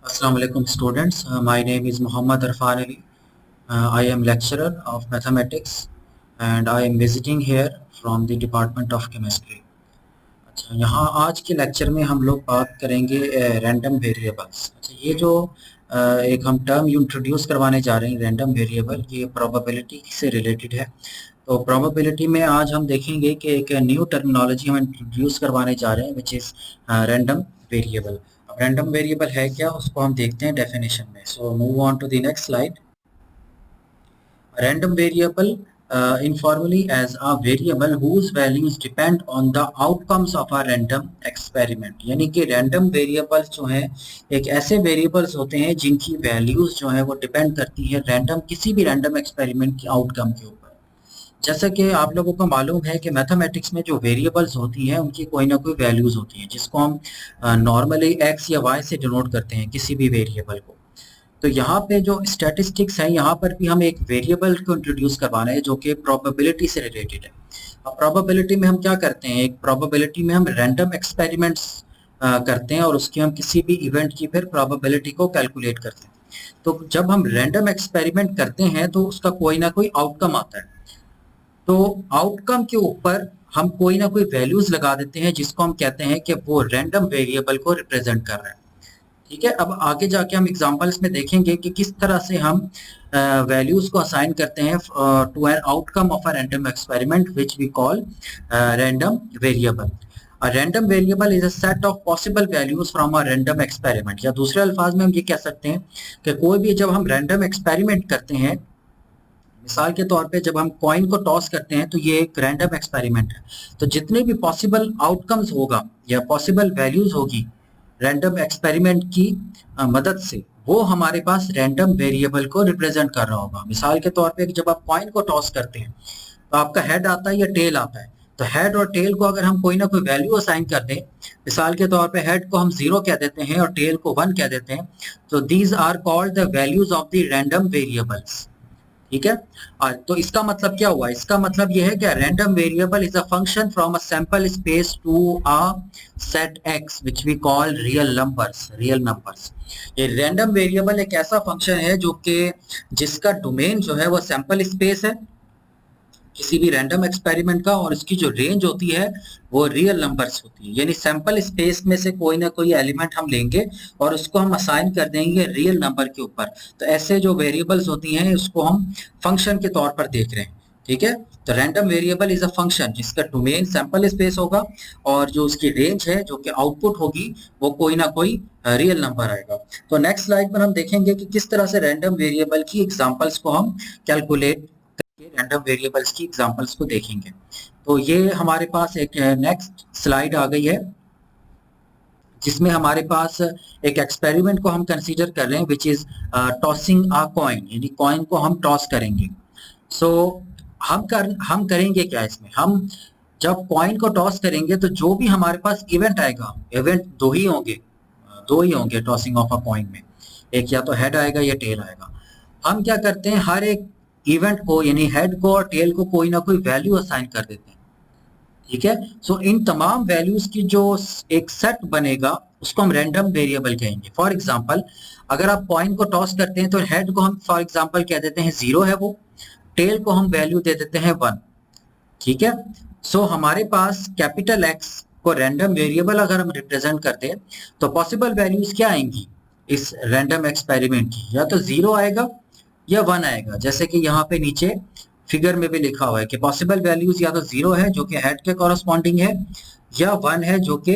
Assalamu alaikum students. My name is Muhammad Arfan Ali. I am lecturer of mathematics and I am visiting here from the Department of Chemistry. अच्छा, यहाँ आज के lecture में हम लोग बात करेंगे रैंडम वेरिएबल्स। अच्छा, ये जो एक हम टर्म इंट्रोड्यूस करवाने जा रहे हैं रैंडम वेरिएबल, ये प्रोबेबिलिटी से रिलेटेड है। तो प्रोबेबिलिटी में आज हम देखेंगे कि एक न्यू टर्मिनोलॉजी हम इंट्रोड्यूस करवाने जा रहे हैं विच इज़ रैंडम वेरिएबल। अब रैंडम वेरिएबल है क्या, उसको हम देखते हैं डेफिनेशन में। So move on to the next slide. Random variable informally as a variable whose values depend on the outcomes of a random experiment। यानी कि random variables जो हैं एक ऐसे variables होते हैं जिनकी values जो हैं वो depend करती है किसी भी random experiment की outcome के ऊपर। जैसा कि आप लोगों को मालूम है कि मैथमेटिक्स में जो वेरिएबल्स होती हैं उनकी कोई ना कोई वैल्यूज होती हैं जिसको हम नॉर्मली एक्स या वाई से डिनोट करते हैं किसी भी वेरिएबल को। तो यहाँ पे जो स्टैटिस्टिक्स है, यहाँ पर भी हम एक वेरिएबल को इंट्रोड्यूस करवाना है जो कि प्रोबेबिलिटी से रिलेटेड है। अब प्रोबेबिलिटी में हम क्या करते हैं, एक प्रोबेबिलिटी में हम रैंडम एक्सपेरिमेंट्स करते हैं और उसकी हम किसी भी इवेंट की फिर प्रोबेबिलिटी को कैलकुलेट करते हैं। तो जब हम रैंडम एक्सपेरिमेंट करते हैं तो उसका कोई ना कोई आउटकम आता है। तो आउटकम के ऊपर हम कोई ना कोई वैल्यूज लगा देते हैं जिसको हम कहते हैं कि वो रैंडम वेरिएबल को रिप्रेजेंट कर रहा है। ठीक है, अब आगे जाके हम एग्जांपल्स में देखेंगे कि किस तरह से हम वैल्यूज को असाइन करते हैं to an outcome of a random experiment which we call random variable. A random variable is a set of possible values from a random experiment। या दूसरे अल्फाज में हम ये कह सकते हैं कि कोई भी जब हम रैंडम एक्सपेरिमेंट करते हैं, मिसाल के तौर पे जब हम कॉइन को टॉस करते हैं तो ये एक रैंडम एक्सपेरिमेंट है। तो जितने भी पॉसिबल आउटकम्स होगा या पॉसिबल वैल्यूज होगी रैंडम एक्सपेरिमेंट की मदद से, वो हमारे पास रैंडम वेरिएबल को रिप्रेजेंट कर रहा होगा। मिसाल के तौर पे जब आप कॉइन को टॉस करते हैं तो आपका हेड आता है या टेल आता है। तो हेड और टेल को अगर हम कोई ना कोई वैल्यू असाइन कर दें, मिसाल के तौर पे हेड को हम 0 कह देते हैं और टेल को 1 कह देते हैं, तो these are called the values of the random variables. ठीक है, तो इसका मतलब क्या हुआ, इसका मतलब यह है कि random variable is a function from a sample space to a set X which we call real numbers. ये रैंडम वेरिएबल एक ऐसा फंक्शन है जो कि जिसका डोमेन जो है वो सैंपल स्पेस है किसी भी रैंडम एक्सपेरिमेंट का, और इसकी जो रेंज होती है वो रियल नंबर्स होती है। यानी सैंपल स्पेस में से कोई ना कोई एलिमेंट हम लेंगे और उसको हम असाइन कर देंगे रियल नंबर के ऊपर। तो ऐसे जो वेरिएबल्स होती हैं उसको हम फंक्शन के तौर पर देख रहे हैं। ठीक है, तो random variable is a function जिसका डोमेन सैंपल स्पेस होगा और जो उसकी रेंज है जो कि आउटपुट होगी वो कोई ना कोई रियल नंबर आएगा। तो नेक्स्ट स्लाइड पर हम देखेंगे कि किस तरह से रैंडम वेरिएबल की एग्जांपल्स को हम कैलकुलेट रैंडम वेरिएबल्स की एग्जांपल्स को देखेंगे। तो ये हमारे पास एक नेक्स्ट स्लाइड आ गई है जिसमें हमारे पास एक एक्सपेरिमेंट को हम कंसीडर कर रहे हैं which is tossing a coin, यानी कॉइन को हम टॉस करेंगे। सो हम करेंगे क्या इसमें, हम जब कॉइन को टॉस करेंगे तो जो भी हमारे पास इवेंट आएगा, इवेंट दो ही होंगे टॉसिंग ऑफ अ कॉइन में, एक या तो हेड आएगा या टेल आएगा। हम क्या करते हैं, हर एक इवेंट को यानी हेड को और टेल को कोई ना कोई वैल्यू असाइन कर देते हैं। ठीक है, सो इन तमाम वैल्यूज की जो एक सेट बनेगा उसको हम रैंडम वेरिएबल कहेंगे। फॉर एग्जांपल अगर आप कॉइन को टॉस करते हैं तो हेड को हम फॉर एग्जांपल कह देते हैं 0 है वो, टेल को हम वैल्यू दे देते हैं 1। ठीक है, सो हमारे पास कैपिटल एक्स को रैंडम वेरिएबल अगर हम रिप्रेजेंट करते हैं तो पॉसिबल वैल्यूज क्या आएंगी इस रैंडम एक्सपेरिमेंट की, या तो 0 आएगा या 1 आएगा। जैसे कि यहाँ पे नीचे फिगर में भी लिखा हुआ है कि पॉसिबल वैल्यूज या तो 0 है जो कि हेड के कॉरस्पॉन्डिंग है, या 1 है जो कि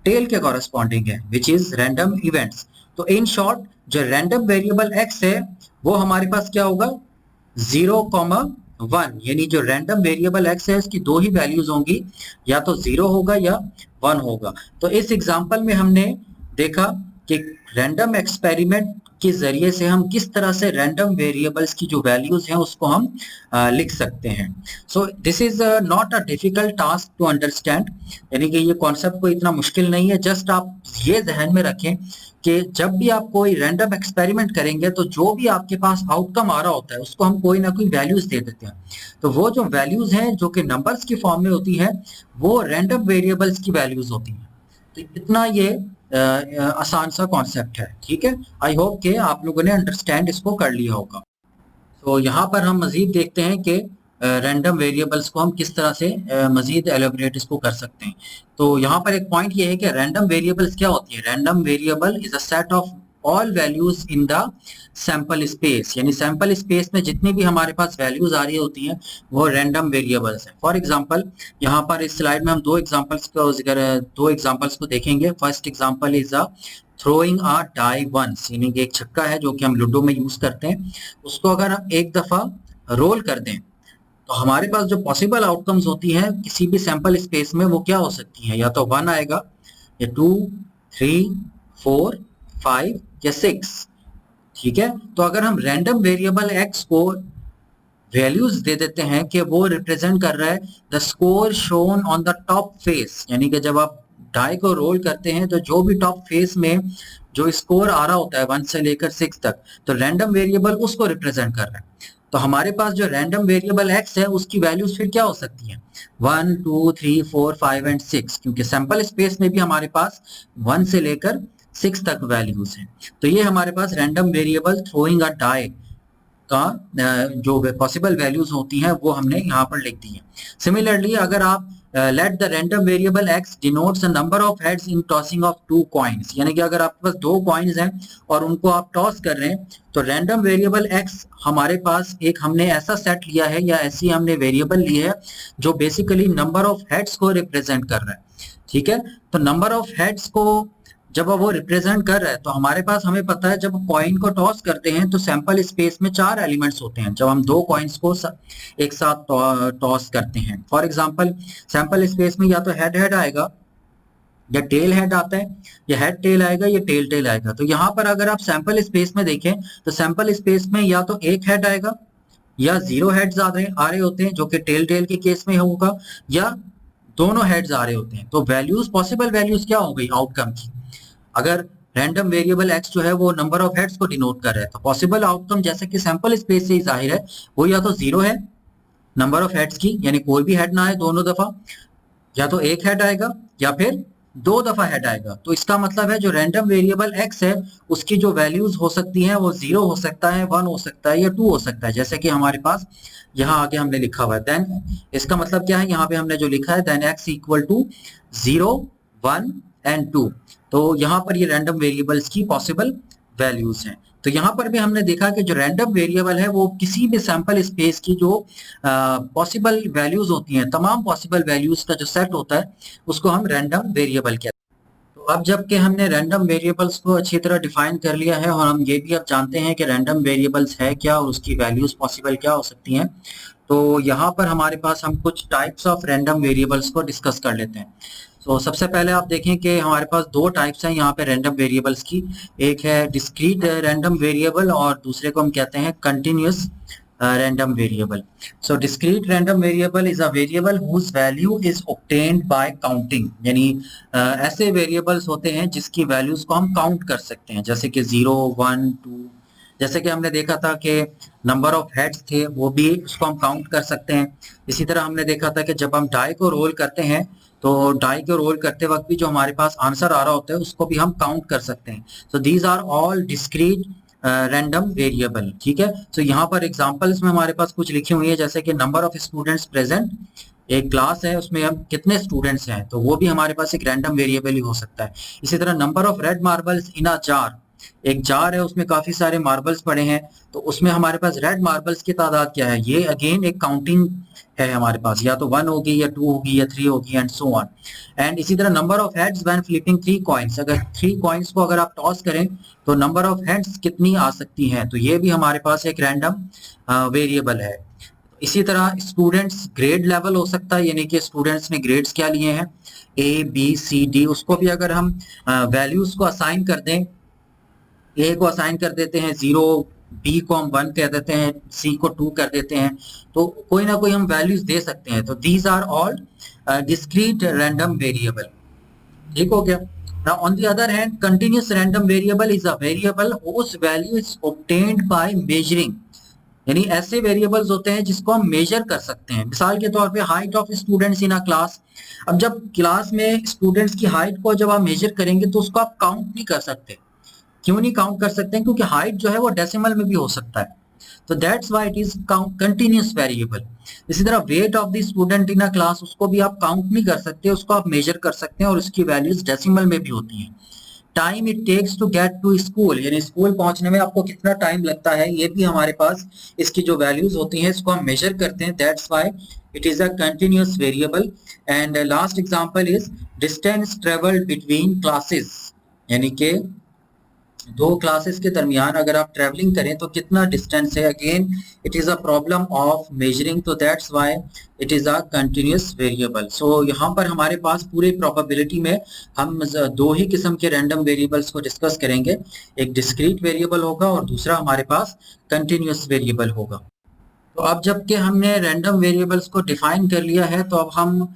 टेल के कॉरस्पॉन्डिंग है विच इज रैंडम इवेंट्स। तो इन शॉर्ट जो रैंडम वेरिएबल एक्स है वो हमारे पास क्या होगा 0,1, यानी जो रैंडम वेरिएबल एक्स है उसकी दो ही वैल्यूज होंगी, या तो 0 होगा या 1 होगा। तो इस एग्जांपल में हमने देखा कि रैंडम एक्सपेरिमेंट के जरिए से हम किस तरह से रैंडम वेरिएबल्स की जो वैल्यूज हैं उसको हम लिख सकते हैं। So this is not a difficult task to understand, यानी कि ये कॉन्सेप्ट कोई इतना मुश्किल नहीं है। जस्ट आप ये जहन में रखें कि जब भी आप कोई रैंडम एक्सपेरिमेंट करेंगे तो जो भी आपके पास आउटकम आ रहा होता है उसको हम कोई ना कोई वैल्यूज दे देते हैं। तो वो जो वैल्यूज हैं जो कि नंबर्स की फॉर्म में होती है वो रैंडम वेरिएबल्स की वैल्यूज होती हैं। तो इतना ये आसान सा कॉन्सेप्ट है, ठीक है। आई होप कि आप लोगों ने अंडरस्टैंड इसको कर लिया होगा। तो यहाँ पर हम मजीद देखते हैं कि रैंडम वेरिएबल्स को हम किस तरह से मजीद एलोबरेट इसको कर सकते हैं। तो यहाँ पर एक पॉइंट ये है कि रैंडम वेरिएबल्स क्या होती है। Random variable is a set of all values in the sample space, यानी सैंपल स्पेस में जितनी भी हमारे पास वैल्यूज आ रही होती हैं वो रैंडम वेरिएबल्स हैं। फॉर एग्जांपल यहाँ पर इस स्लाइड में हम दो एग्जांपल्स को देखेंगे। First example is a throwing a die once, यानी कि एक छक्का है जो कि हम लूडो में यूज करते हैं। उसको अगर हम एक दफा रोल कर दें तो हमारे पास जो पॉसिबल आउटकम्स होती हैं किसी भी सैंपल स्पेस में वो क्या हो सकती हैं, या तो 1 आएगा या 2, 3, 4, 5 या 6, ठीक है। तो अगर हम रैंडम वेरिएबल एक्स को वैल्यूज दे देते हैं कि वो रिप्रेजेंट कर रहा है the score shown on the top face, यानी कि जब आप डाई को रोल करते हैं तो जो भी टॉप फेस में जो स्कोर आ रहा होता है 1 से लेकर 6 तक, तो रैंडम वेरिएबल उसको रिप्रेजेंट कर रहा है। तो हमारे पास जो रैंडम वेरिएबल एक्स है उसकी वैल्यूज फिर क्या हो सकती हैं, 1, 2, 3, 4, 5 एंड 6, क्योंकि सैंपल स्पेस में भी हमारे पास 1 से लेकर 6 तक वैल्यूज हैं। तो ये हमारे पास random variable throwing a die का जो पॉसिबल वैल्यूज होती हैं वो हमने यहाँ पर लिख दी है। सिमिलरली अगर आप let the random variable X denotes a number of heads in tossing of 2 coins, यानी कि अगर आपके पास 2 कॉइन्स हैं और उनको आप टॉस कर रहे हैं तो रैंडम वेरिएबल एक्स हमारे पास एक हमने ऐसा सेट लिया है या ऐसी हमने वेरिएबल ली है जो बेसिकली नंबर ऑफ हेड्स को रिप्रेजेंट कर रहा है, ठीक है। तो नंबर ऑफ हेड्स को जब वो रिप्रेजेंट कर रहा है तो हमारे पास हमें पता है जब कॉइन को टॉस करते हैं तो सैंपल स्पेस में 4 एलिमेंट्स होते हैं जब हम 2 कॉइन्स को एक साथ टॉस करते हैं। फॉर एग्जांपल सैंपल स्पेस में या तो हेड हेड आएगा या टेल हेड आता है, या हेड टेल आएगा या टेल टेल आएगा। तो यहाँ पर अगर आप सैंपल स्पेस में देखें तो सैंपल स्पेस में या तो एक हेड आएगा या 0 हेड्स आ रहे होते हैं जो कि टेल टेल के केस में होगा, या दोनों हेड्स आ रहे होते हैं। तो वैल्यूज पॉसिबल वैल्यूज क्या हो गई आउटकम की, अगर रैंडम वेरिएबल एक्स जो है वो नंबर ऑफ हेड्स को डिनोट कर रहा है तो पॉसिबल आउटकम जैसे कि सैंपल स्पेस से ही जाहिर है वो या तो 0 है नंबर ऑफ हेड्स की, यानी कोई भी हेड ना आए दोनों दफा, या तो एक हेड आएगा या फिर 2 दफा हेड आएगा। तो इसका मतलब है जो रैंडम वेरिएबल एक्स है उसकी जो वैल्यूज हो सकती हैं वो 0 हो सकता है, 1 हो सकता है या 2 हो सकता है, जैसे कि हमारे पास यहाँ आगे हमने लिखा हुआ है। देन इसका मतलब क्या है, यहाँ पे हमने जो लिखा है then X equal to 0, 1 and 2। तो यहाँ पर ये रैंडम वेरिएबल्स की पॉसिबल वैल्यूज हैं। तो यहाँ पर भी हमने देखा कि जो रैंडम वेरिएबल है वो किसी भी सैंपल स्पेस की जो पॉसिबल वैल्यूज होती हैं, तमाम पॉसिबल वैल्यूज का जो सेट होता है उसको हम रैंडम वेरिएबल कहते हैं। तो अब जबकि हमने रैंडम वेरिएबल्स को अच्छी तरह डिफाइन कर लिया है और हम ये भी अब जानते हैं कि रैंडम वेरिएबल्स है क्या और उसकी वैल्यूज पॉसिबल क्या हो सकती हैं, तो यहाँ पर हमारे पास हम कुछ टाइप्स ऑफ रैंडम वेरिएबल्स को डिस्कस कर लेते हैं। तो सबसे पहले आप देखें कि हमारे पास 2 टाइप्स हैं यहाँ पे रैंडम वेरिएबल्स की। एक है डिस्क्रीट रैंडम वेरिएबल और दूसरे को हम कहते हैं continuous random variable. So discrete random variable is a variable whose value is obtained by counting, यानी ऐसे वेरिएबल्स होते हैं जिसकी वैल्यूज को हम काउंट कर सकते हैं, जैसे कि 0, 1, 2। जैसे कि हमने देखा था कि नंबर ऑफ हेड्स थे वो भी उसको हम काउंट कर सकते हैं। इसी तरह हमने देखा था कि जब हम डाई को रोल करते हैं तो डाई को रोल करते वक्त भी जो हमारे पास आंसर आ रहा होता है उसको भी हम काउंट कर सकते हैं। So these are all discrete random variable, ठीक है। तो यहाँ पर एग्जांपल्स में हमारे पास कुछ लिखी हुई है, जैसे कि नंबर ऑफ स्टूडेंट्स प्रेजेंट, एक क्लास है उसमें हम कितने स्टूडेंट्स हैं तो वो भी हमारे पास एक रैंडम वेरिएबल ही हो सकता है। इसी तरह number of red marbles in a jar, एक जार है उसमें काफी सारे मार्बल्स पड़े हैं तो उसमें हमारे पास रेड मार्बल्स की तादाद क्या है, ये अगेन एक काउंटिंग है हमारे पास, या तो 1 होगी या 2 होगी या 3 होगी एंड सो ऑन। एंड इसी तरह number of heads when flipping 3 coins, अगर 3 कॉइन्स को अगर आप टॉस करें तो नंबर ऑफ हेड्स कितनी आ सकती हैं, तो ये भी हमारे पास एक रैंडम वेरिएबल है। इसी तरह स्टूडेंट्स ग्रेड लेवल हो सकता है, यानी कि स्टूडेंट्स ने ग्रेड्स क्या लिए हैं A, B, C, D, उसको भी अगर हम वैल्यूज को असाइन कर दें, ए को असाइन कर देते हैं 0, बी को हम 1 कह देते हैं, सी को 2 कर देते हैं, तो कोई ना कोई हम वैल्यूज दे सकते हैं। तो these are all discrete random variable, ठीक हो गया। Now on the other hand, continuous random variable is a variable whose value is obtained by measuring यानी ऐसे वेरिएबल्स होते हैं जिसको हम मेजर कर सकते हैं। मिसाल के तौर पे height of students in a class. अब जब क्लास में स्टूडेंट्स की हाइट को जब आप मेजर करेंगे तो उसको आप काउंट नहीं कर सकते। क्यों नहीं काउंट कर सकते हैं? क्योंकि हाइट जो है वो डेसिमल में भी हो सकता है, तो that's why it is continuous variable. इसी तरह weight of the student in a class, उसको भी आप काउंट नहीं कर सकते, उसको आप मेजर कर सकते हैं और उसकी वैल्यूज डेसिमल में भी होती हैं। Time it takes to get to school, यानी स्कूल पहुंचने में आपको कितना टाइम लगता है, ये भी हमारे पास इसकी जो वैल्यूज होती हैं इसको हम मेजर करते हैं। That's why it is a continuous variable. And last example is distance travelled between classes, यानी कि दो क्लासेस के दरमियान अगर आप ट्रेवलिंग करें तो कितना डिस्टेंस है। Again it is a problem of measuring, तो that's why it is a continuous variable. So यहाँ पर हमारे पास पूरे प्रोबेबिलिटी में हम दो ही किस्म के रैंडम वेरिएबल्स को डिस्कस करेंगे, एक डिस्क्रीट वेरिएबल होगा और दूसरा हमारे पास कंटिन्यूअस वेरिएबल होगा। तो अब जबकि हमने रैंडम वेरिएबल्स को डिफाइन कर लिया है, तो अब हम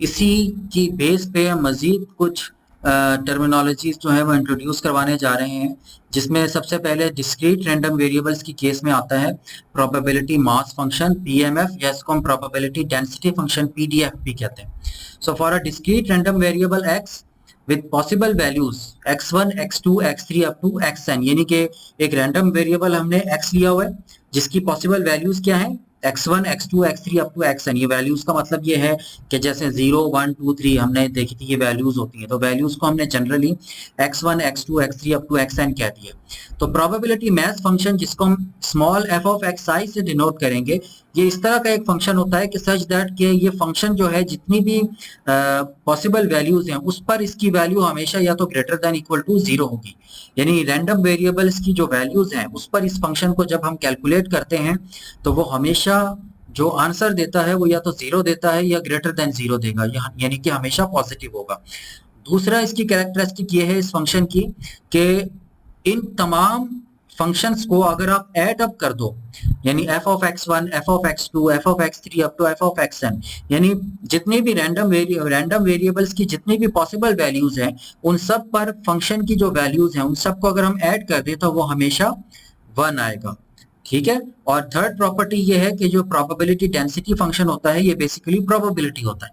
इसी की बेस पे मजीद कुछ टर्मिनोलॉजीज जो है वो इंट्रोड्यूस करवाने जा रहे हैं, जिसमें सबसे पहले डिस्क्रीट रैंडम वेरिएबल्स की केस में आता है प्रोबेबिलिटी मास फंक्शन पीएमएफ, या इसको हम प्रोबेबिलिटी डेंसिटी फंक्शन पीडीएफ भी कहते हैं। So for a discrete random variable X with possible values x1, x2, x3 up to xn, यानी कि एक रैंडम वेरिएबल हमने x लिया हुआ है जिसकी पॉसिबल वैल्यूज क्या है, x1, x2, x3 up to xn। ये वैल्यूज का मतलब ये है कि जैसे 0, 1, 2, 3 हमने देखी थी ये वैल्यूज होती है, तो वैल्यूज को हमने generally x1, x2, x3 up to xn कह दिए। तो प्रोबेबिलिटी मैथ फंक्शन जिसको हम स्मॉल f ऑफ xi से डिनोट करेंगे, ये इस तरह का एक फंक्शन होता है कि सच दैट कि ये फंक्शन जो है जितनी भी पॉसिबल वैल्यूज हैं उस पर इसकी वैल्यू हमेशा या तो ग्रेटर देन इक्वल टू 0 होगी। यानी रैंडम वेरिएबल्स की जो वैल्यूज हैं उस पर इस फंक्शन को जब हम कैलकुलेट करते हैं तो वो हमेशा जो आंसर देता है वो या तो 0 देता है या ग्रेटर देन 0 देगा, यानी कि हमेशा पॉजिटिव होगा। दूसरा इसकी कैरेक्टरिस्टिक ये है इस फंक्शन की कि इन तमाम फंक्शंस को अगर आप ऐड अप कर दो, यानी f of x1, f of x2, f of x3 up to f of xn, यानी जितने भी रैंडम वेरिएबल्स की जितनी भी पॉसिबल वैल्यूज हैं उन सब पर फंक्शन की जो वैल्यूज हैं उन सबको अगर हम ऐड कर दें तो वो हमेशा 1 आएगा। ठीक है। और थर्ड प्रॉपर्टी ये है कि जो प्रोबेबिलिटी डेंसिटी फंक्शन होता है ये बेसिकली प्रोबेबिलिटी होता है।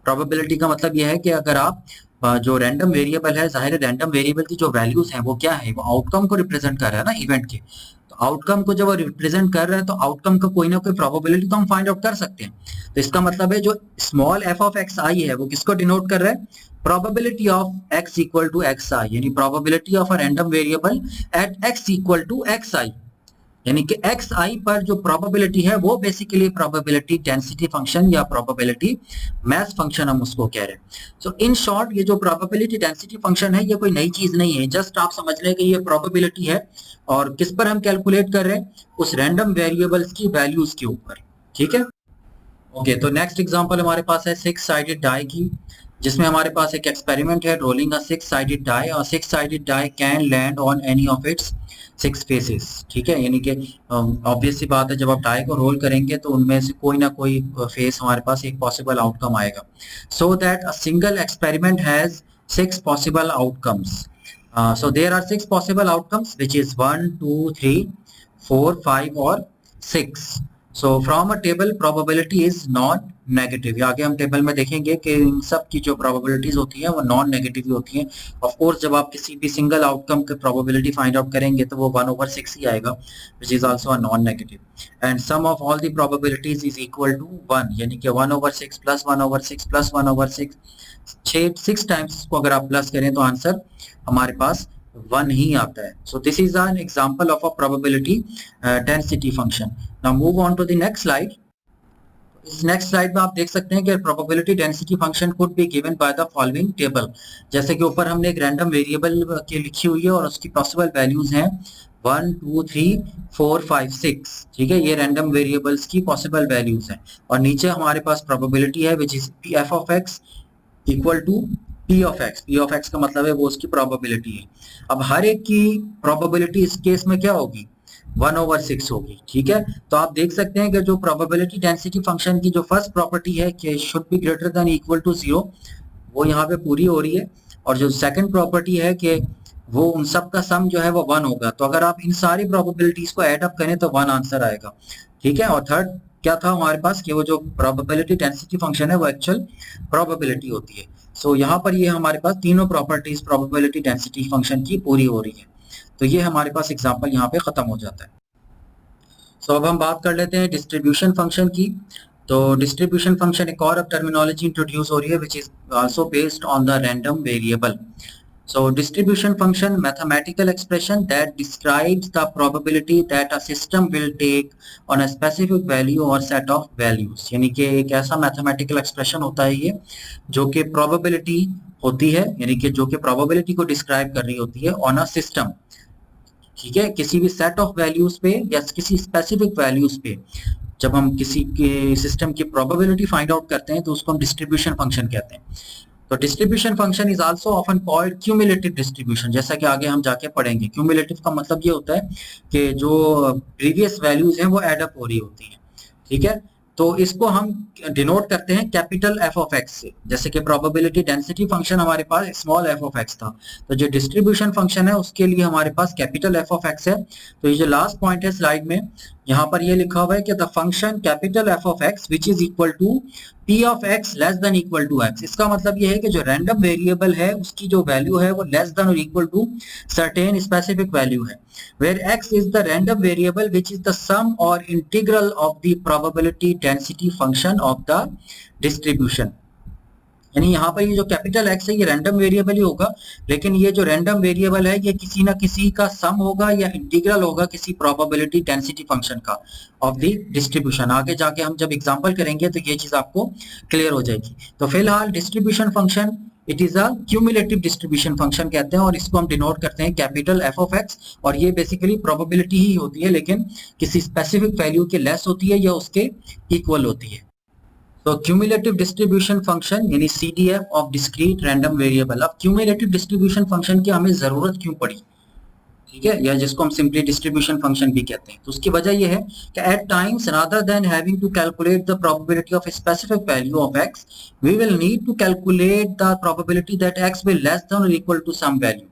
प्रोबेबिलिटी का मतलब यह है कि अगर आप जो रैंडम वेरिएबल है, जाहिर है रैंडम वेरिएबल की जो वैल्यूज हैं वो क्या है, वो आउटकम को रिप्रेजेंट कर रहा है ना इवेंट के। तो आउटकम को जब वो रिप्रेजेंट कर रहा है तो आउटकम का कोई ना कोई प्रोबेबिलिटी तो हम फाइंड आउट कर सकते हैं। तो इसका मतलब है जो small f of x i है वो किसको डिनोट कर रहा है, probability of x equal to x i, यानी probability of a random variable at x equal to x i, यानी कि एक्स आई पर जो प्रोबेबिलिटी है वो बेसिकली प्रोबेबिलिटी डेंसिटी फंक्शन या प्रोबेबिलिटी मैथ फंक्शन हम उसको कह रहे हैं। सो इन शॉर्ट ये जो प्रोबेबिलिटी डेंसिटी फंक्शन है ये कोई नई चीज नहीं है, जस्ट आप समझ लें कि ये प्रोबेबिलिटी है और किस पर हम कैलकुलेट कर रहे हैं, उस रैंडम वेरिएबल्स की वैल्यूज के ऊपर। ठीक है। ओके, तो नेक्स्ट एग्जांपल हमारे पास है 6 साइडेड डाई की, जिसमें हमारे पास एक एक्सपेरिमेंट है रोलिंग अ 6 साइडेड डाई और 6 sided die can land on any of its 6 faces. ठीक है, यानी कि ऑब्वियस सी बात है जब आप डाई को रोल करेंगे तो उनमें से कोई ना कोई फेस हमारे पास एक पॉसिबल आउटकम आएगा। So that a single experiment has 6 possible outcomes. So there are 6 possible outcomes which is 1, 2, 3, 4, 5 और 6। So from a table probability is non negative. आगे हम टेबल में देखेंगे कि इन सब की जो प्रोबेबिलिटीज होती हैं वो नॉन नेगेटिव ही होती हैं। ऑफ कोर्स जब आप किसी भी सिंगल आउटकम की प्रोबेबिलिटी फाइंड आउट करेंगे तो वो 1/6 ही आएगा, which is also a non negative. And sum of all the probabilities is equal to 1, यानी कि 1/6 प्लस 1/6 प्लस 1/6, 6 टाइम्स को अगर आप प्लस करें तो आंसर हमारे पास 1 ही आता है। So this is an example of a probability density function. Now move on to the next slide. इस नेक्स्ट स्लाइड में आप देख सकते हैं कि probability density function could be given by the following table. जैसे कि ऊपर हमने एक रैंडम वेरिएबल की लिखी हुई है और उसकी पॉसिबल वैल्यूज हैं 1, 2, 3, 4, 5, 6। ठीक है, ये रैंडम वेरिएबल्स की पॉसिबल वैल्यूज हैं और नीचे हमारे पास प्रोबेबिलिटी है which is P F of X equal to P of X. P of X का मतलब है वो उसकी प्रोबेबिलिटी है। अब हर एक की प्रोबेबिलिटी इस केस में क्या होगी, 1/6 होगी। ठीक है, तो आप देख सकते हैं कि जो प्रोबेबिलिटी डेंसिटी फंक्शन की जो फर्स्ट प्रॉपर्टी है कि should be greater than equal to 0 वो यहाँ पे पूरी हो रही है, और जो सेकंड प्रॉपर्टी है कि वो उन सब का सम जो है वो 1 होगा। तो अगर आप इन सारी प्रोबेबिलिटीज को ऐड अप करें तो 1 आंसर आएगा। ठीक है, और थर्ड क्या था हमारे पास कि वो जो प्रोबेबिलिटी डेंसिटी फंक्शन है वो एक्चुअल प्रोबेबिलिटी होती है। सो यहाँ पर ये हमारे पास तीनों प्रॉपर्टीज प्रोबेबिलिटी डेंसिटी फंक्शन की पूरी हो रही है। तो ये हमारे पास एग्जाम्पल यहाँ पे खत्म हो जाता है। सो अब हम बात कर लेते हैं डिस्ट्रीब्यूशन फंक्शन की। तो डिस्ट्रीब्यूशन फंक्शन एक और अब टर्मिनोलॉजी इंट्रोड्यूस हो रही है which is also based on the random variable. So distribution function, mathematical expression that describes the probability that a system will take on a specific value or set of values। यानी कि एक ऐसा mathematical expression होता है ये जो कि probability होती है, यानी कि जो कि probability को describe कर रही होती है on a system। ठीक है, किसी भी set of values पे या किसी specific values पे जब हम किसी के सिस्टम की प्रोबेबिलिटी फाइंड आउट करते हैं तो उसको हम डिस्ट्रीब्यूशन फंक्शन कहते हैं। तो distribution function is also often called cumulative distribution, जैसा कि आगे हम जाके पढ़ेंगे। क्यूमुलेटिव का मतलब ये होता है कि जो प्रीवियस वैल्यूज हैं वो एड अप हो रही होती हैं। ठीक है, तो इसको हम डिनोट करते हैं कैपिटल एफ ऑफ एक्स से। जैसे कि प्रोबेबिलिटी डेंसिटी फंक्शन हमारे पास स्मॉल एफ ऑफ एक्स था, तो जो डिस्ट्रीब्यूशन फंक्शन है उसके लिए हमारे पास कैपिटल एफ ऑफ एक्स है। तो ये जो लास्ट पॉइंट है स्लाइड में, यहाँ पर ये लिखा हुआ है कि the function capital F of X which is equal to P of X less than equal to X. इसका मतलब ये है कि जो रैंडम वेरिएबल है उसकी जो वैल्यू है वो लेस देन और equal to certain specific value है, where x is the random variable which is the sum और integral of the probability density function of the distribution. यानी यहाँ पर ये जो कैपिटल एक्स है ये रैंडम वेरिएबल ही होगा, लेकिन ये जो रैंडम वेरिएबल है ये किसी ना किसी का सम होगा या इंटीग्रल होगा किसी प्रोबेबिलिटी डेंसिटी फंक्शन का ऑफ द डिस्ट्रीब्यूशन। आगे जाके हम जब एग्जांपल करेंगे तो ये चीज आपको क्लियर हो जाएगी। तो फिलहाल distribution function it is a cumulative distribution function कहते हैं और इसको हम डिनोट करते हैं कैपिटल एफ ऑफ एक्स, और ये बेसिकली प्रोबेबिलिटी ही होती है लेकिन किसी स्पेसिफिक वैल्यू के लेस होती है या उसके इक्वल होती है। तो क्यूमुलेटिव डिस्ट्रीब्यूशन फंक्शन यानी CDF of discrete random variable. अब क्यूमुलेटिव डिस्ट्रीब्यूशन फंक्शन की हमें जरूरत क्यों पड़ी, ठीक है, या जिसको हम सिंपली डिस्ट्रीब्यूशन फंक्शन भी कहते हैं। तो उसकी वजह यह है कि at times rather than having to calculate the probability of a specific value of x, we will need to calculate the probability that x will less than और इक्वल टू सम वैल्यू।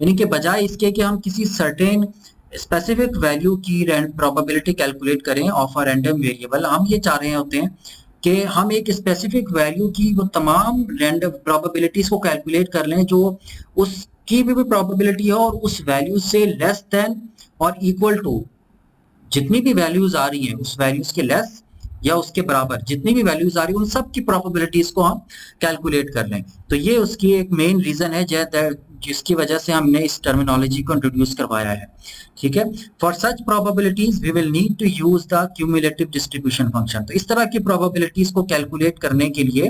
यानी कि बजाय इसके कि हम किसी certain specific value की probability calculate करें ऑफ अ रैंडम वेरिएबल, हम ये चाह रहे होते हैं कि हम एक स्पेसिफिक वैल्यू की वो तमाम रैंडम प्रोबेबिलिटीज को कैलकुलेट कर लें जो उसकी भी प्रोबेबिलिटी है और उस वैल्यू से लेस देन और इक्वल टू जितनी भी वैल्यूज आ रही हैं उस वैल्यूज के लेस या उसके बराबर जितनी भी वैल्यूज आ रही है उन सब की प्रोबेबिलिटीज को हम कैलकुलेट कर लें। तो ये उसकी एक मेन रीजन है जिसकी वजह से हमने इस टर्मिनोलॉजी को इंट्रोड्यूस करवाया है। ठीक है, for such probabilities we will need to use the cumulative distribution function. तो इस तरह की प्रोबेबिलिटीज को कैलकुलेट करने के लिए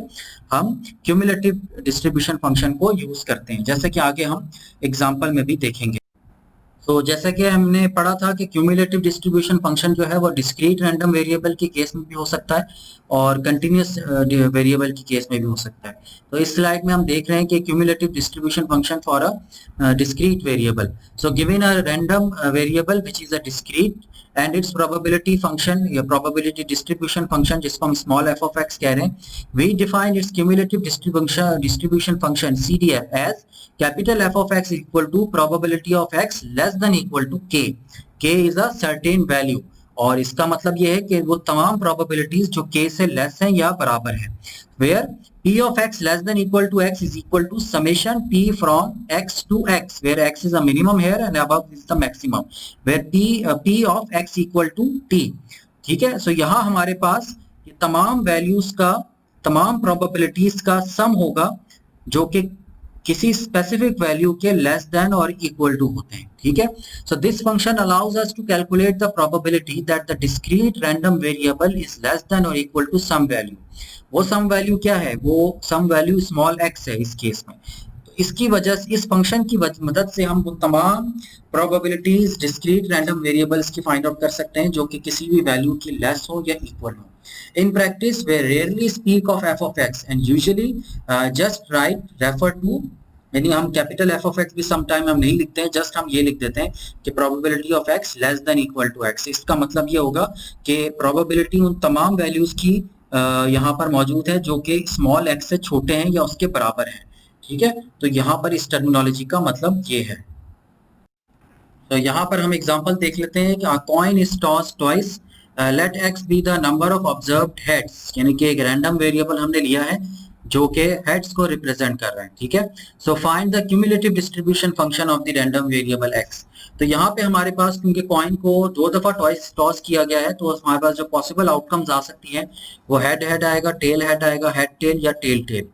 हम क्यूमुलेटिव डिस्ट्रीब्यूशन फंक्शन को यूज करते हैं, जैसे कि आगे हम एग्जाम्पल में भी देखेंगे। तो जैसा कि हमने पढ़ा था कि क्यूमुलेटिव डिस्ट्रीब्यूशन फंक्शन जो है वो डिस्क्रीट रैंडम वेरिएबल के केस में भी हो सकता है और कंटिन्यूअस वेरिएबल के केस में भी हो सकता है। तो इस स्लाइड में हम देख रहे हैं कि cumulative distribution function for a discrete variable. So given a random variable which is a discrete and its probability function या प्रोबेबिलिटी डिस्ट्रीब्यूशन फंक्शन जिसको हम स्मॉल एफ ऑफ एक्स कह रहे हैं, we define its cumulative distribution function CDF as capital F of x equal to probability of x less than equal to k। k is a certain value और इसका मतलब ये है कि वो तमाम probabilities जो k से less हैं या बराबर हैं, where p of x less than equal to x is equal to summation p from x to x, where x is a minimum here and above is the maximum, where p of x equal to t। ठीक है, सो यहाँ हमारे पास ये तमाम values का तमाम probabilities का sum होगा जो कि किसी स्पेसिफिक वैल्यू के लेस देन और इक्वल टू होते हैं। ठीक है, so this function allows us to calculate the probability that the discrete random variable is less than और इक्वल टू सम वैल्यू। वो सम वैल्यू क्या है, वो सम वैल्यू स्मॉल x है इस केस में। तो इसकी वजह से इस फंक्शन की मदद से हम वो तमाम प्रोबेबिलिटीज डिस्क्रीट रैंडम वेरिएबल्स की फाइंड आउट कर सकते हैं जो कि किसी भी वैल्यू की लेस हो या इक्वल हो। In practice, we rarely speak of f of x and usually just refer to, यानी हम कैपिटल f of x भी समटाइम हम नहीं लिखते हैं, जस्ट हम ये लिख देते हैं कि probability of x less than equal to x। इसका मतलब ये होगा कि प्रोबेबिलिटी उन तमाम वैल्यूज की यहाँ पर मौजूद है जो कि स्मॉल x से छोटे हैं या उसके बराबर हैं। ठीक है, तो यहाँ पर इस टर्मिनोलॉजी का मतलब ये है। तो यहाँ पर हम एग्जांपल देख लेते हैं कि coin is tossed twice, let X be the number of observed heads, यानी कि एक रैंडम वेरिएबल हमने लिया है जो कि हेड्स को रिप्रेजेंट कर रहा है, ठीक है। So find the cumulative distribution function of the random variable x. तो यहाँ पे हमारे पास क्योंकि कॉइन को 2 दफा टॉस किया गया है, तो हमारे पास जो पॉसिबल आउटकम्स आ सकती हैं वो हेड हेड आएगा, टेल हेड आएगा, हेड टेल या टेल टेल,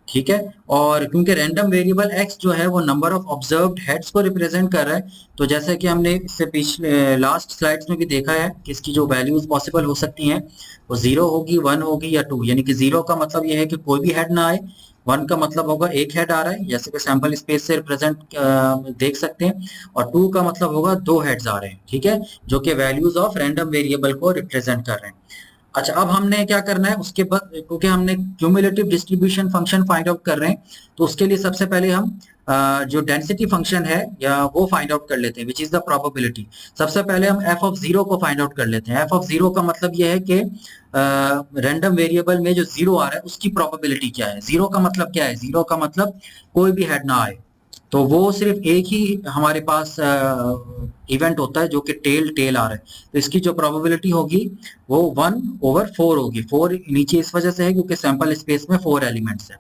ठीक है। और क्योंकि रैंडम वेरिएबल x जो है वो नंबर ऑफ ऑब्जर्व्ड हेड्स को रिप्रेजेंट कर रहा है, तो जैसे कि हमने इससे पिछले लास्ट स्लाइड्स में भी देखा है कि इसकी जो वैल्यूज पॉसिबल हो सकती हैं वो 0 होगी, 1 होगी या 2। यानी कि 0 का मतलब ये है कि कोई भी हेड ना आए, 1 का मतलब होगा एक हेड आ रहा है, जैसे कि सैंपल स्पेस से रिप्रेजेंट देख सकते हैं, और 2 का मतलब होगा 2 हेड्स आ रहे हैं, ठीक है, जो कि वैल्यूज ऑफ रैंडम वेरिएबल को रिप्रेजेंट कर रहे हैं। अच्छा, अब हमने क्या करना है उसके बाद, क्योंकि हमने cumulative distribution function find out कर रहे हैं, तो उसके लिए सबसे पहले हम जो डेंसिटी फंक्शन है या वो फाइंड आउट कर लेते हैं, विच इज द प्रोबेबिलिटी। सबसे पहले हम एफ ऑफ 0 को फाइंड आउट कर लेते हैं। एफ ऑफ 0 का मतलब ये है कि रैंडम वेरिएबल में जो 0 आ रहा है उसकी प्रोबेबिलिटी क्या है। 0 का मतलब क्या है, 0 का मतलब कोई भी हेड ना आए, तो वो सिर्फ एक ही हमारे पास इवेंट होता है जो कि टेल टेल आ रहा है, तो इसकी जो प्रोबेबिलिटी होगी वो 1/4 होगी। 4 नीचे इस वजह से है क्योंकि सैंपल स्पेस में 4 एलिमेंट्स है।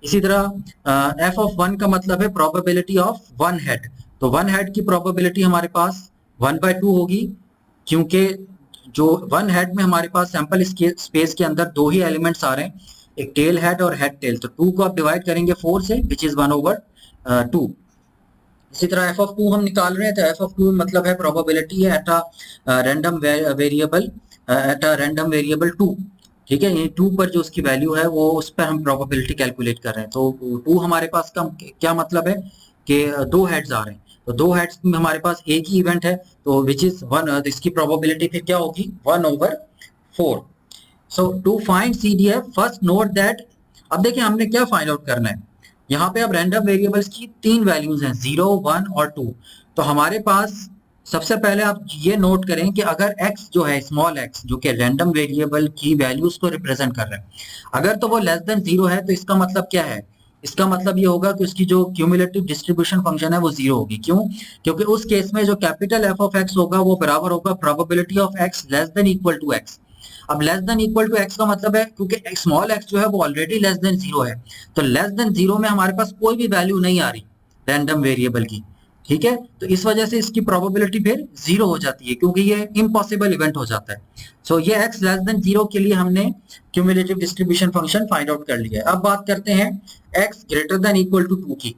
इसी तरह एफ ऑफ 1 का मतलब है प्रोबेबिलिटी ऑफ 1 हेड, तो 1 हेड की प्रोबेबिलिटी हमारे पास 1/2 होगी, क्योंकि जो 1 हेड में हमारे पास सैंपल स्पेस के अंदर 2 ही एलिमेंट्स आ रहे हैं, एक टेल हेड और हेड टेल, तो 2 को आप डिवाइड करेंगे 4 से, विच इज 1/2। इसी तरह एफ ऑफ 2 हम निकाल रहे हैं, तो एफ ऑफ 2 मतलब है प्रोबेबिलिटी है at a random variable, at a random variable 2, ठीक है। ये 2 पर जो उसकी वैल्यू है वो उस पर हम प्रोबेबिलिटी कैलकुलेट कर रहे हैं। तो 2 हमारे पास का क्या मतलब है कि 2 हेड्स आ रहे हैं, तो 2 हेड्स में हमारे पास एक ही इवेंट है, तो विच इज 1, इसकी प्रोबेबिलिटी फिर क्या होगी 1/4। So to find CDF first note that, अब देखिए हमने क्या फाइंड आउट करना है। यहाँ पे अब रैंडम वेरिएबल्स की 3 वैल्यूज हैं, 0, 1 और 2। तो हमारे पास सबसे पहले आप ये नोट करें कि अगर x जो है स्मॉल x, जो कि रैंडम वेरिएबल की वैल्यूज को रिप्रेजेंट कर रहा है, अगर तो वो लेस देन 0 है, तो इसका मतलब क्या है, इसका मतलब ये होगा कि उसकी जो क्यूमुलेटिव डिस्ट्रीब्यूशन फंक्शन है वो 0 होगी। क्यों? क्योंकि उस केस में जो कैपिटल एफ ऑफ एक्स होगा वो बराबर होगा probability of x less than equal to x। अब less than equal to X का मतलब है क्योंकि स्मॉल एक्स जो है वो ऑलरेडी लेस देन 0 है, तो लेस देन 0 में हमारे पास कोई भी वैल्यू नहीं आ रही रैंडम वेरिएबल की, ठीक है। तो इस वजह से इसकी प्रोबेबिलिटी फिर 0 हो जाती है, क्योंकि ये इम्पॉसिबल इवेंट हो जाता है। सो ये x लेस देन 0 के लिए हमने cumulative distribution function find out कर लिया है। अब बात करते हैं x greater than equal to 2 की।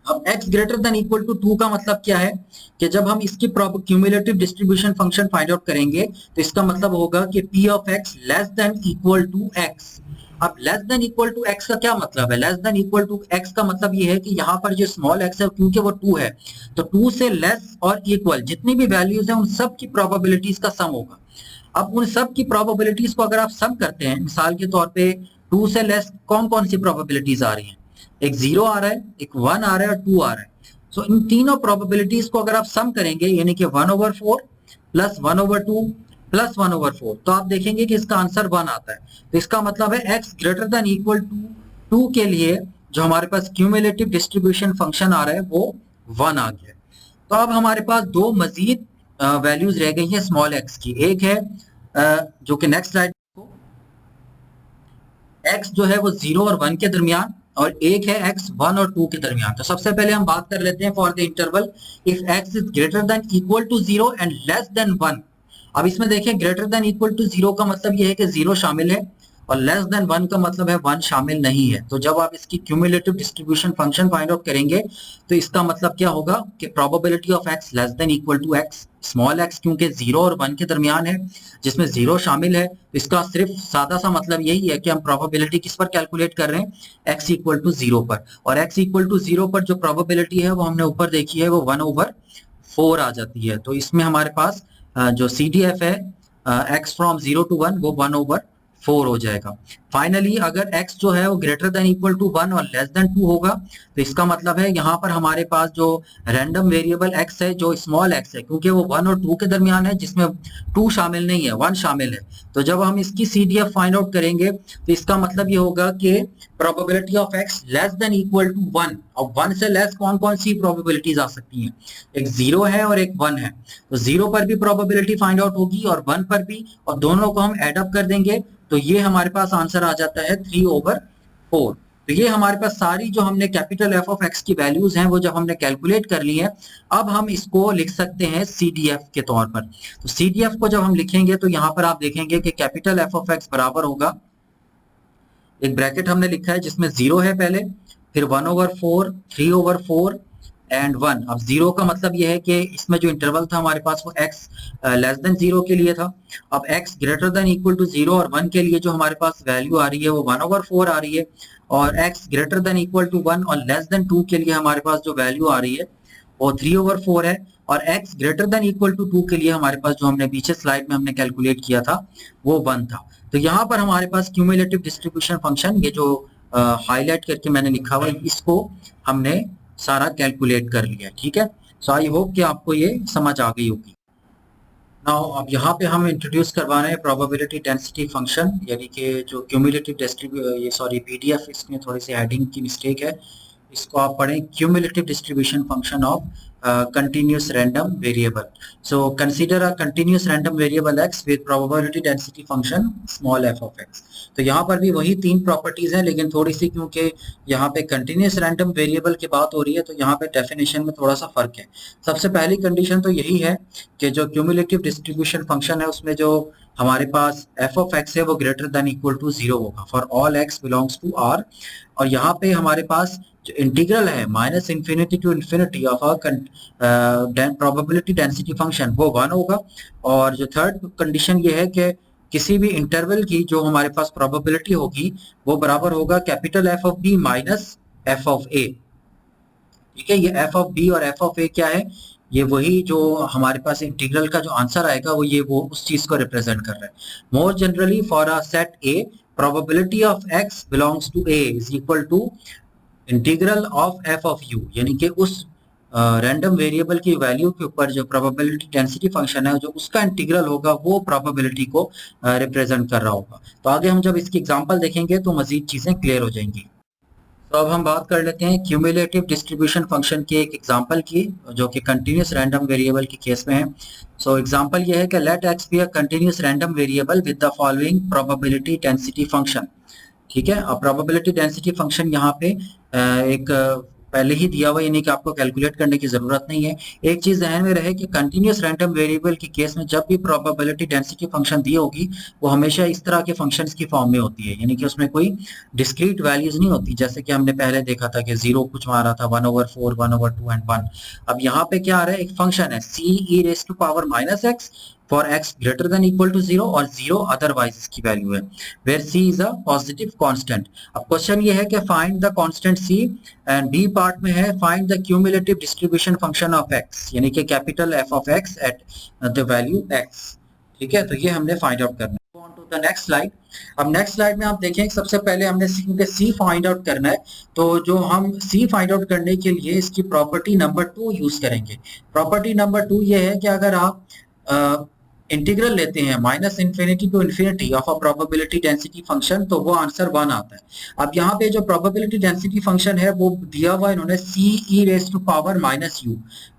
अब x greater than equal to 2 का मतलब क्या है कि जब हम इसकी cumulative distribution function find out करेंगे तो इसका मतलब होगा कि p of x less than equal to x। अब less than equal to x का क्या मतलब है, less than equal to x का मतलब ये है कि यहाँ पर जो स्मॉल x है क्योंकि वो 2 है, तो 2 से लेस और इक्वल जितनी भी वैल्यूज हैं उन सब की प्रोबेबिलिटीज का सम होगा। अब उन सब की प्रोबेबिलिटीज को अगर आप सम करते हैं, मिसाल के तौर पे 2 से लेस कौन कौन सी प्रोबेबिलिटीज आ रही हैं, एक 0 आ रहा है, एक 1 आ रहा है और 2 आ रहा है। सो इन तीनों प्रोबेबिलिटीज को अगर आप सम करेंगे, यानी कि 1/4 प्लस 1/2 प्लस 1/4, तो आप देखेंगे कि इसका आंसर 1 आता है। तो इसका मतलब है x greater than equal to 2 के लिए जो हमारे पास क्यूमुलेटिव डिस्ट्रीब्यूशन फंक्शन आ रहा है वो 1 आ गया है। तो अब हमारे पास 2 मजीद वैल्यूज रह गई हैं स्मॉल x की। एक है जो कि नेक्स्ट स्लाइड, x जो है वो 0 और 1 के दरमियान, और एक है x 1 और 2 के दरमियान। तो सबसे पहले हम बात कर लेते हैं for the interval if x is greater than equal to 0 and less than 1। अब इसमें देखें ग्रेटर देन इक्वल टू 0 का मतलब ये है कि 0 शामिल है, और लेस देन 1 का मतलब है 1 शामिल नहीं है। तो जब आप इसकी cumulative distribution function find out करेंगे तो इसका मतलब क्या होगा कि probability of x less than equal to x, small x क्योंकि 0 और 1 के दरमियान है जिसमें 0 शामिल है, तो इसका सिर्फ सादा सा मतलब यही है कि हम प्रोबेबिलिटी किस पर कैलकुलेट कर रहे हैं, x इक्वल टू 0 पर। और x इक्वल टू 0 पर जो प्रोबेबिलिटी है वो हमने ऊपर देखी है वो 1/4 आ जाती है। तो इसमें हमारे पास जो CDF है x फ्रॉम 0 टू 1 वो 1/4 हो जाएगा। फाइनली अगर x जो है वो ग्रेटर देन इक्वल टू 1 और लेस देन 2 होगा, तो इसका मतलब है यहाँ पर हमारे पास जो रैंडम वेरिएबल x है जो स्मॉल x है, क्योंकि वो 1 और 2 के दरमियान है जिसमें 2 शामिल नहीं है, 1 शामिल है। तो जब हम इसकी CDF फाइंड आउट करेंगे तो इसका मतलब ये होगा कि probability of x less than equal to 1 अब 1 से लेस कौन कौन सी प्रोबेबिलिटीज आ सकती हैं? एक 0 है और एक 1 है, तो 0 पर भी प्रोबेबिलिटी फाइंड आउट होगी और 1 पर भी, और दोनों को हम एड अप कर देंगे तो ये हमारे पास आंसर आ जाता है 3/4। तो ये हमारे पास सारी जो हमने कैपिटल एफ ऑफ एक्स की वैल्यूज हैं वो जब हमने कैलकुलेट कर ली है, अब हम इसको लिख सकते हैं CDF के तौर पर। तो CDF को जब हम लिखेंगे तो यहाँ पर आप देखेंगे कि कैपिटल एफ ऑफ एक्स बराबर होगा, एक ब्रैकेट हमने लिखा है जिसमें 0 है पहले, फिर 1/4, 3/4 एंड 1। अब 0 का मतलब यह है कि इसमें जो इंटरवल था हमारे पास वो x लेस देन 0 के लिए था। अब x greater than equal to 0 और 1 के लिए जो हमारे पास वैल्यू आ रही है वो 1/4 आ रही है, और x greater than equal to 1 और लेस देन 2 के लिए हमारे पास जो वैल्यू आ रही है वो 3/4 है, और x greater than equal to 2 के लिए हमारे पास जो हमने पीछे स्लाइड में हमने कैलकुलेट किया था वो 1 था। तो यहाँ पर हमारे पास क्यूमुलेटिव डिस्ट्रीब्यूशन फंक्शन, ये जो हाईलाइट करके मैंने लिखा हुआ है, इसको हमने सारा कैलकुलेट कर लिया। ठीक है, सो आई होप कि आपको ये समझ आ गई होगी। नाउ अब यहाँ पे हम इंट्रोड्यूस करवा रहे हैं प्रोबेबिलिटी डेंसिटी फंक्शन, यानी कि जो क्यूमुलेटिव PDF, इसमें थोड़ी सी हेडिंग की मिस्टेक है, इसको आप पढ़ें cumulative distribution function of continuous random variable. So consider a continuous random variable x with probability density function small f of x. तो यहाँ पर भी वही 3 प्रॉपर्टीज हैं, लेकिन थोड़ी सी क्योंकि यहाँ पे कंटिन्यूस रैंडम वेरिएबल की बात हो रही है तो यहाँ पे डेफिनेशन में थोड़ा सा फर्क है। सबसे पहली कंडीशन तो यही है कि जो क्यूमुलेटिव डिस्ट्रीब्यूशन फंक्शन है उसमें जो हमारे पास f of x है वो ग्रेटर देन इक्वल टू 0 होगा for all x belongs to r, और यहाँ पे हमारे पास जो इंटीग्रल है -∞ to infinity of probability density function वो 1 होगा। और जो थर्ड कंडीशन ये है कि किसी भी इंटरवल की जो हमारे पास प्रोबेबिलिटी होगी वो बराबर होगा capital F of B minus F of A. ठीक है, ये एफ ऑफ बी और एफ ऑफ ए क्या है, ये वही जो हमारे पास इंटीग्रल का जो आंसर आएगा वो उस चीज को रिप्रेजेंट कर रहा है। More generally for a set A probability of X belongs to A is equal to integral of F of U, यानी कि उस रैंडम वेरिएबल की वैल्यू के ऊपर जो प्रोबेबिलिटी डेंसिटी फंक्शन है जो उसका इंटीग्रल होगा वो प्रोबेबिलिटी को रिप्रेजेंट कर रहा होगा। तो आगे हम जब इसकी एग्जांपल देखेंगे तो मजीद चीजें क्लियर हो जाएंगी। तो अब हम बात कर लेते हैं क्यूमुलेटिव डिस्ट्रीब्यूशन फंक्शन की एक एग्जांपल की, जो कि कंटिन्यूस रैंडम वेरिएबल के केस में है। सो एग्जांपल ये है कि let X be a continuous random variable with the following probability density function. ठीक है, अब प्रोबेबिलिटी डेंसिटी फंक्शन यहाँ पे एक पहले ही दिया हुआ, यानी कि आपको कैलकुलेट करने की जरूरत नहीं है। एक चीज ध्यान में रहे कि कंटिन्यूस रैंडम वेरिएबल के केस में जब भी प्रोबेबिलिटी डेंसिटी फंक्शन दी होगी वो हमेशा इस तरह के फंक्शंस की फॉर्म में होती है, यानी कि उसमें कोई डिस्क्रीट वैल्यूज नहीं होती, जैसे कि हमने पहले देखा था कि 0 कुछ आ रहा था, 1/4, 1/2 एंड 1। अब यहाँ पे क्या आ रहा है, एक फंक्शन है c e raised to power minus x for x greater than equal to 0 और 0 अदरवाइज इसकी वैल्यू है, where c is a positive constant। अब क्वेश्चन ये है कि find the constant c, and B part में है find the cumulative distribution function of x, यानी कि capital f of x at the value x। ठीक है, तो ये हमने फाइंड आउट करना है। On to the next slide। अब नेक्स्ट स्लाइड में आप देखें, सबसे पहले हमने क्योंकि c फाइंड आउट करना है तो जो हम c फाइंड आउट करने के लिए इसकी प्रॉपर्टी नंबर 2 यूज करेंगे। प्रॉपर्टी नंबर 2 ये है कि अगर आप इंटीग्रल लेते हैं -∞ to infinity of a probability density function तो वो आंसर 1 आता है। अब यहाँ पे जो प्रोबेबिलिटी डेंसिटी फंक्शन है वो दिया हुआ इन्होंने c e raised to power minus u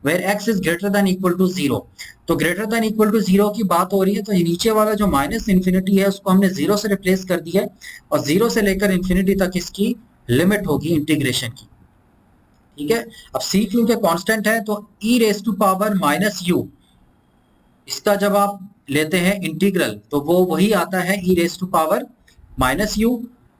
where x is greater than equal to 0। तो ग्रेटर देन इक्वल टू 0 की बात हो रही है, तो ये नीचे वाला जो -∞ है उसको हमने 0 से रिप्लेस कर दिया है, और 0 से लेकर इन्फिनिटी तक इसकी लिमिट होगी इंटीग्रेशन की। ठीक है, अब c क्योंकि कांस्टेंट है तो e raised to power minus u, इसका जब आप लेते हैं इंटीग्रल तो वो वही आता है e raised to power minus u,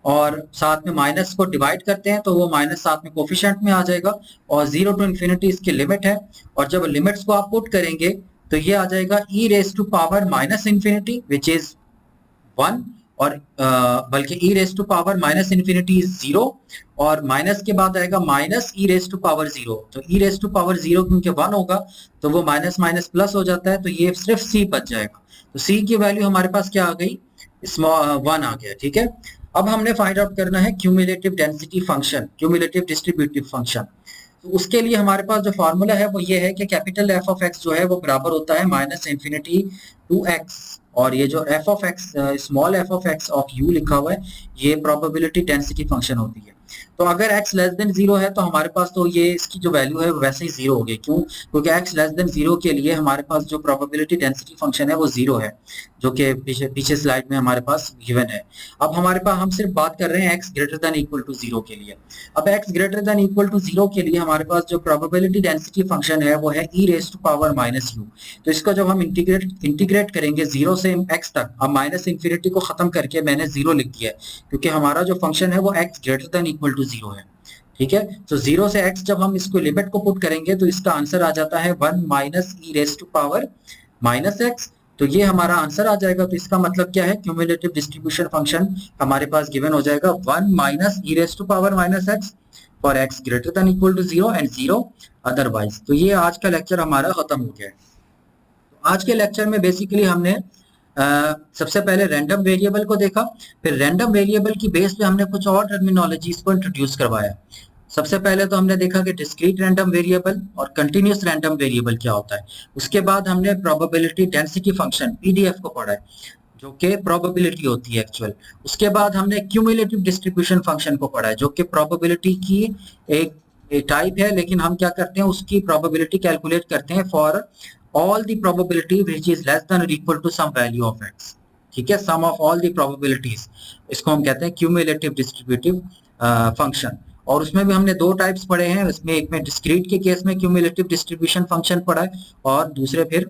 और साथ में माइनस को डिवाइड करते हैं तो वो माइनस साथ में कोफिशिएंट में आ जाएगा, और 0 टू इन्फिनिटी इसकी लिमिट है, और जब लिमिट्स को आप पुट करेंगे तो ये आ जाएगा e raised to power minus infinity which is 1, और बल्कि e raised to power minus infinity is 0, और माइनस के बाद आएगा minus e raised to power 0। तो e raised to power 0 क्योंकि 1 होगा तो वो माइनस माइनस प्लस हो जाता है, तो ये सिर्फ c बच जाएगा। तो c की वैल्यू हमारे पास क्या आ गई, 1 आ गया। ठीक है, अब हमने फाइंड आउट करना है cumulative density function, cumulative distributive function. तो उसके लिए हमारे पास जो फार्मूला है वो ये है कि कैपिटल एफ ऑफ एक्स जो है वो बराबर होता है -∞ टू x, और ये जो F of x small F of x of you लिखा हुआ है ये प्रोबेबिलिटी डेंसिटी फंक्शन होती है। तो अगर x लेस देन 0 है तो हमारे पास तो ये इसकी जो वैल्यू है वैसे ही 0 होगी। क्यों? क्योंकि x लेस देन 0 के लिए हमारे पास जो प्रोबेबिलिटी डेंसिटी फंक्शन है वो 0 है, जो कि पीछे स्लाइड में हमारे पास गिवन है। अब हमारे पास हम सिर्फ बात कर रहे हैं x greater than equal to 0 के लिए। अब x greater than equal to 0 के लिए हमारे पास जो प्रोबेबिलिटी डेंसिटी फंक्शन है वो है e raise to power minus u। तो इसको जब हम इंटीग्रेट करेंगे 0 से x तक, अब माइनस इंफिनिटी को खत्म करके मैंने 0 लिख दिया है, क्योंकि हमारा जो फंक्शन है वो x greater than equal to 0 है। ठीक है, तो 0 से x जब हम इसको लिमिट को पुट करेंगे तो इसका आंसर आ जाता है 1 minus E raise to power minus x। तो ये हमारा आंसर आ जाएगा। तो इसका मतलब क्या है, क्यूमुलेटिव डिस्ट्रीब्यूशन फंक्शन हमारे पास गिवन हो जाएगा 1 minus E raise to power minus x for x greater than equal to 0 and 0 otherwise. तो ये आज का लेक्चर हमारा खत्म हो गया है। तो आज के लेक्चर में बेसिकली हमने सबसे पहले रैंडम वेरिएबल को देखा, फिर रैंडम वेरिएबल की बेस पे हमने कुछ और टर्मिनोलॉजीज को इंट्रोड्यूस करवाया। सबसे पहले तो हमने देखा कि डिस्क्रीट रैंडम वेरिएबल और कंटिन्यूस रैंडम वेरिएबल क्या होता है। उसके बाद हमने प्रोबेबिलिटी डेंसिटी फंक्शन पीडीएफ को पढ़ा है, जो कि प्रोबेबिलिटी होती है एक्चुअल। उसके बाद हमने क्यूमुलेटिव डिस्ट्रीब्यूशन फंक्शन को पढ़ा है, जो कि प्रोबेबिलिटी की एक टाइप है, लेकिन हम क्या करते हैं उसकी प्रोबेबिलिटी कैलकुलेट करते हैं for all the probability which is less than or equal to some value of x। ठीक है, sum of all the probabilities, इसको हम कहते हैं क्यूमुलेटिव डिस्ट्रीब्यूटिव फंक्शन। और उसमें भी हमने दो टाइप्स पढ़े हैं। उसमें एक में डिस्क्रीट के केस में क्यूमुलेटिव डिस्ट्रीब्यूशन फंक्शन पढ़ा है, और दूसरे फिर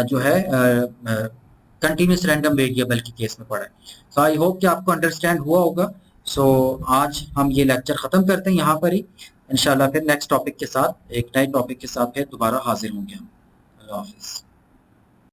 जो है कंटिन्यूस रैंडम वेरिएबल के केस में पढ़ा है। सो आई होप कि आपको अंडरस्टैंड हुआ होगा। सो आज हम ये लेक्चर खत्म करते हैं यहाँ पर ही। इंशाल्लाह फिर नेक्स्ट टॉपिक के साथ, एक नए टॉपिक के साथ फिर दोबारा हाजिर होंगे हम। Office.